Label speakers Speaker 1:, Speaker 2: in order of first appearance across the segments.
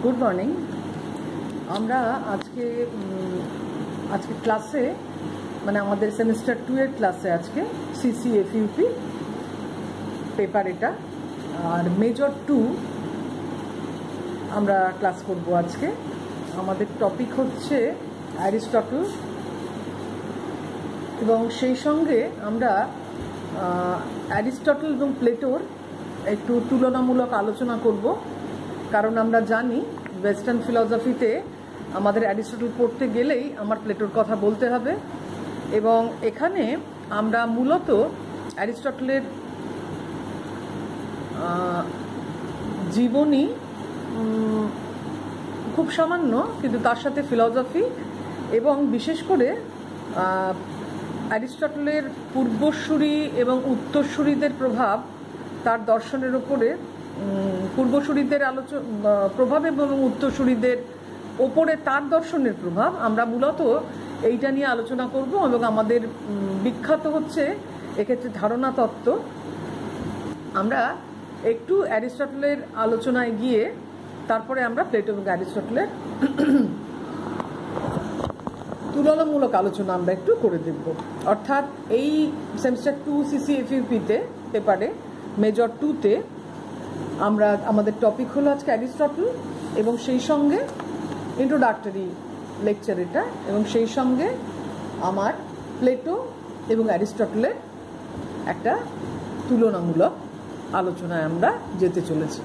Speaker 1: Good morning. আমরা আজকে ক্লাসে মানে আমাদের সেমিস্টার 2 এর ক্লাসে আজকে সিসিএফইউপি পেপার এটা আর মেজর 2 আমরা ক্লাস করব। আজকে আমাদের টপিক হচ্ছে অ্যারিস্টটল এবং সেই সঙ্গে আমরা অ্যারিস্টটল এবং প্লেটোর একটু তুলনামূলক আলোচনা করব, কারণ আমরা জানি ওয়েস্টার্ন ফিলসফিতে আমাদের অ্যারিস্টটল পড়তে গেলেই আমার প্লেটোর কথা বলতে হবে। এবং এখানে আমরা মূলত অ্যারিস্টটলের জীবনী খুব সামান্য, কিন্তু তার সাথে ফিলসফি এবং বিশেষ করে অ্যারিস্টটলের পূর্বসূরি এবং উত্তরসূরিদের প্রভাব তার দর্শনের ওপরে, পূর্বসূরিদের প্রভাব এবং উত্তরসূরিদের ওপরে তার দর্শনের প্রভাব, আমরা মূলত এইটা নিয়ে আলোচনা করব। এবং আমাদের বিখ্যাত হচ্ছে এক্ষেত্রে ধারণা তত্ত্ব। আমরা একটু অ্যারিস্টটলের আলোচনায় গিয়ে তারপরে আমরা প্লেটো এবং অ্যারিস্টটলের তুলনামূলক আলোচনা আমরা একটু করে দেখব। অর্থাৎ এই সেমিস্টার 2 সিসিএফইউপিতে পেপারে মেজর 2তে আমরা আমাদের টপিক হলো আজকে অ্যারিস্টটল এবং সেই সঙ্গে ইন্ট্রোডাক্টরি লেকচার এটা, এবং সেই সঙ্গে আমার প্লেটো এবং অ্যারিস্টটলের একটা তুলনামূলক আলোচনায় আমরা যেতে চলেছি।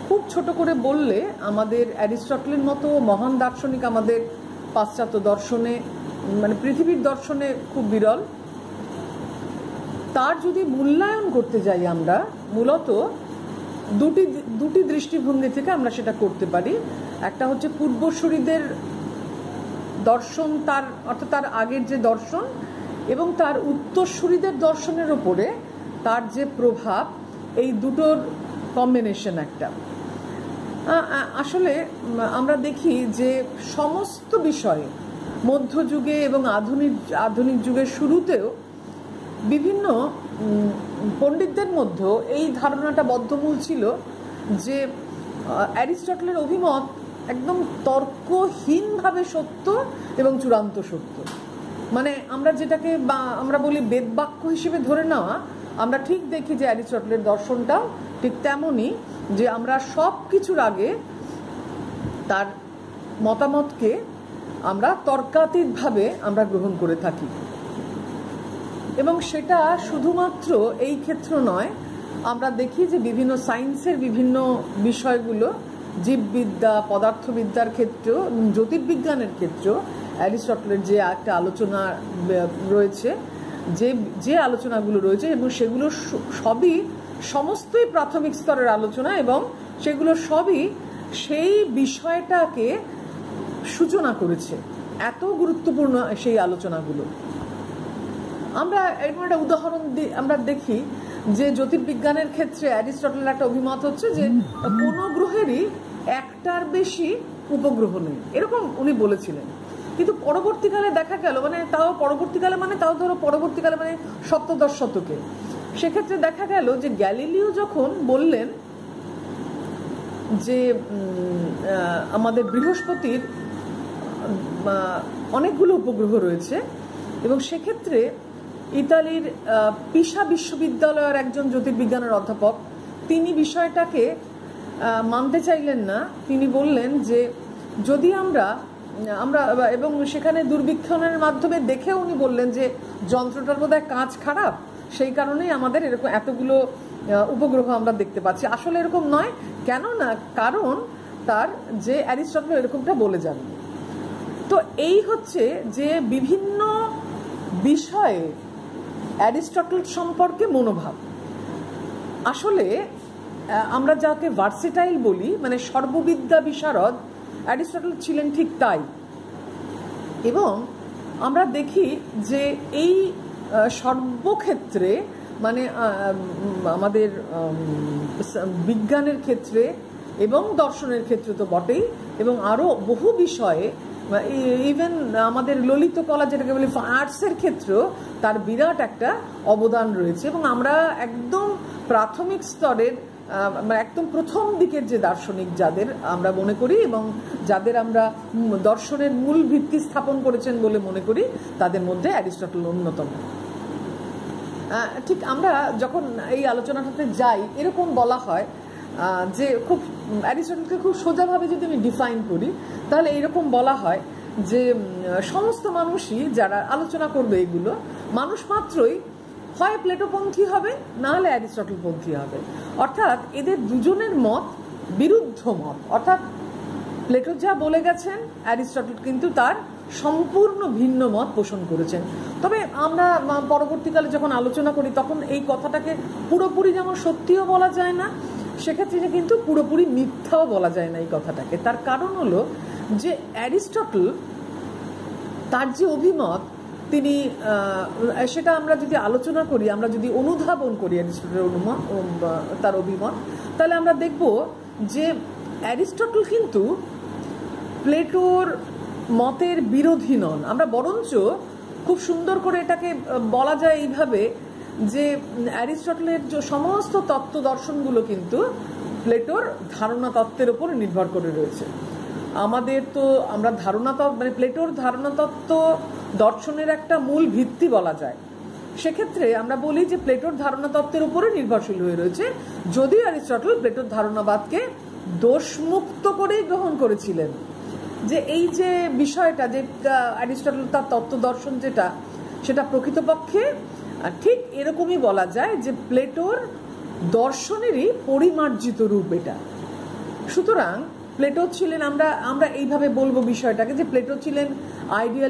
Speaker 1: খুব ছোট করে বললে আমাদের অ্যারিস্টটলের মতো মহান দার্শনিক আমাদের পাশ্চাত্য দর্শনে মানে পৃথিবীর দর্শনে খুব বিরল। তার যদি মূল্যায়ন করতে যাই আমরা মূলত দুটি দৃষ্টিভঙ্গি থেকে আমরা সেটা করতে পারি। একটা হচ্ছে পূর্বসূরিদের দর্শন, তার অর্থাৎ তার আগের যে দর্শন, এবং তার উত্তরসূরিদের দর্শনের ওপরে তার যে প্রভাব, এই দুটোর কম্বিনেশন একটা। আসলে আমরা দেখি যে সমস্ত বিষয়ে মধ্যযুগে এবং আধুনিক যুগের শুরুতেও বিভিন্ন পণ্ডিতদের মধ্যে এই ধারণাটা বদ্ধমূল ছিল যে অ্যারিস্টটলের অভিমত একদম তর্কহীনভাবে সত্য এবং চূড়ান্ত সত্য। মানে আমরা যেটাকে আমরা বলি বেদবাক্য হিসেবে ধরে নেওয়া, আমরা ঠিক দেখি যে অ্যারিস্টটলের দর্শনটাও ঠিক তেমনই, যে আমরা সব কিছুর আগে তার মতামতকে আমরা তর্কাতীতভাবে আমরা গ্রহণ করে থাকি। এবং সেটা শুধুমাত্র এই ক্ষেত্র নয়, আমরা দেখি যে বিভিন্ন সায়েন্সের বিভিন্ন বিষয়গুলো, জীববিদ্যা, পদার্থবিদ্যার ক্ষেত্রেও, জ্যোতির্বিজ্ঞানের ক্ষেত্রেও অ্যারিস্টটলের যে একটা আলোচনা রয়েছে, যে আলোচনাগুলো রয়েছে, এবং সেগুলো সবই সমস্তই প্রাথমিক স্তরের আলোচনা, এবং সেগুলো সবই সেই বিষয়টাকে সূচনা করেছে। এত গুরুত্বপূর্ণ সেই আলোচনাগুলো। আমরা এরকম একটা উদাহরণ আমরা দেখি যে জ্যোতির্বিজ্ঞানের ক্ষেত্রে অ্যারিস্টটলের একটা অভিমত হচ্ছে যে কোনো গ্রহেরই একটার বেশি উপগ্রহ নেই, এরকম উনি বলেছিলেন। কিন্তু পরবর্তীকালে দেখা গেল, মানে তাও পরবর্তীকালে মানে সপ্তদশ শতকে, সেক্ষেত্রে দেখা গেল যে গ্যালিলিও যখন বললেন যে আমাদের বৃহস্পতির অনেকগুলো উপগ্রহ রয়েছে, এবং সেক্ষেত্রে ইতালির পিসা বিশ্ববিদ্যালয়ের একজন জ্যোতির্বিজ্ঞানের অধ্যাপক, তিনি বিষয়টাকে মানতে চাইলেন না। তিনি বললেন যে যদি আমরা এবং সেখানে দূরবীক্ষণের মাধ্যমে দেখে উনি বললেন যে যন্ত্রটার বোধহয় কাঁচ খারাপ, সেই কারণেই আমাদের এরকম এতগুলো উপগ্রহ আমরা দেখতে পাচ্ছি। আসলে এরকম নয়, কেন না, কারণ তার যে অ্যারিস্টটল এরকমটা বলে যান। তো এই হচ্ছে যে বিভিন্ন বিষয়ে অ্যারিস্টটল সম্পর্কে মনোভাব। আসলে আমরা যাকে ভার্সেটাইল বলি, মানে সর্ববিদ্যা বিশারদ, অ্যারিস্টটল ছিলেন ঠিক তাই। এবং আমরা দেখি যে এই সর্বক্ষেত্রে, মানে আমাদের বিজ্ঞানের ক্ষেত্রে এবং দর্শনের ক্ষেত্রে তো বটেই, এবং আরও বহু বিষয়ে, ইভেন আমাদের ললিত কলা যেটাকে বলি আর্টসের ক্ষেত্রেও তার বিরাট একটা অবদান রয়েছে। এবং আমরা একদম প্রাথমিক স্তরের একদম প্রথম দিকের যে দার্শনিক যাদের আমরা মনে করি এবং যাদের আমরা দর্শনের মূল ভিত্তি স্থাপন করেছেন বলে মনে করি, তাদের মধ্যে অ্যারিস্টটল অন্যতম। ঠিক আমরা যখন এই আলোচনাটাতে যাই, এরকম বলা হয় যে খুব অ্যারিস্টটলকে খুব সোজাভাবে যদি আমি ডিফাইন করি, তাহলে এইরকম বলা হয় যে সমস্ত মানুষই যারা আলোচনা করবে এগুলো, মানুষ মাত্রই হয় প্লেটোপন্থী হবে, না হলে অ্যারিস্টটলপন্থী হবে। অর্থাৎ এদের দুজনের মত বিরুদ্ধ মত। অর্থাৎ প্লেটো যা বলে গেছেন, অ্যারিস্টটল কিন্তু তার সম্পূর্ণ ভিন্ন মত পোষণ করেছেন। তবে আমরা পরবর্তীকালে যখন আলোচনা করি, তখন এই কথাটাকে পুরোপুরি যেমন সত্যিও বলা যায় না, সেক্ষেত্রে কিন্তু পুরোপুরি মিথ্যাও বলা যায় না এই কথাটাকে। তার কারণ হলো যে অ্যারিস্টটল তার যে অভিমত, তিনি সেটা আমরা যদি আলোচনা করি, আমরা যদি অনুধাবন করি অ্যারিস্টটলের তার অভিমত, তাহলে আমরা দেখব যে অ্যারিস্টটল কিন্তু প্লেটোর মতের বিরোধী নন। আমরা বরঞ্চ খুব সুন্দর করে এটাকে বলা যায় এইভাবে যে অ্যারিস্টটলের যে সমস্ত তত্ত্ব দর্শনগুলো কিন্তু প্লেটোর ধারণা তত্ত্বের উপর নির্ভর করে রয়েছে। আমাদের তো আমরা ধারণা মানে প্লেটোর ধারণা তত্ত্ব দর্শনের একটা মূল ভিত্তি বলা যায়। সেক্ষেত্রে আমরা বলি যে প্লেটোর ধারণা তত্ত্বের উপরে নির্ভরশীল হয়ে রয়েছে, যদিও অ্যারিস্টটল প্লেটোর ধারণাবাদকে দোষমুক্ত করেই গ্রহণ করেছিলেন। যে এই যে বিষয়টা, যে অ্যারিস্টটল তার তত্ত্ব দর্শন যেটা, সেটা প্রকৃতপক্ষে ঠিক এরকমই বলা যায় যে প্লেটোর দর্শনেরই পরিমার্জিত রূপ এটা। সুতরাং প্লেটো ছিলেন, আমরা এইভাবে বলবো বিষয়টাকে, যে প্লেটো ছিলেন আইডিয়ালি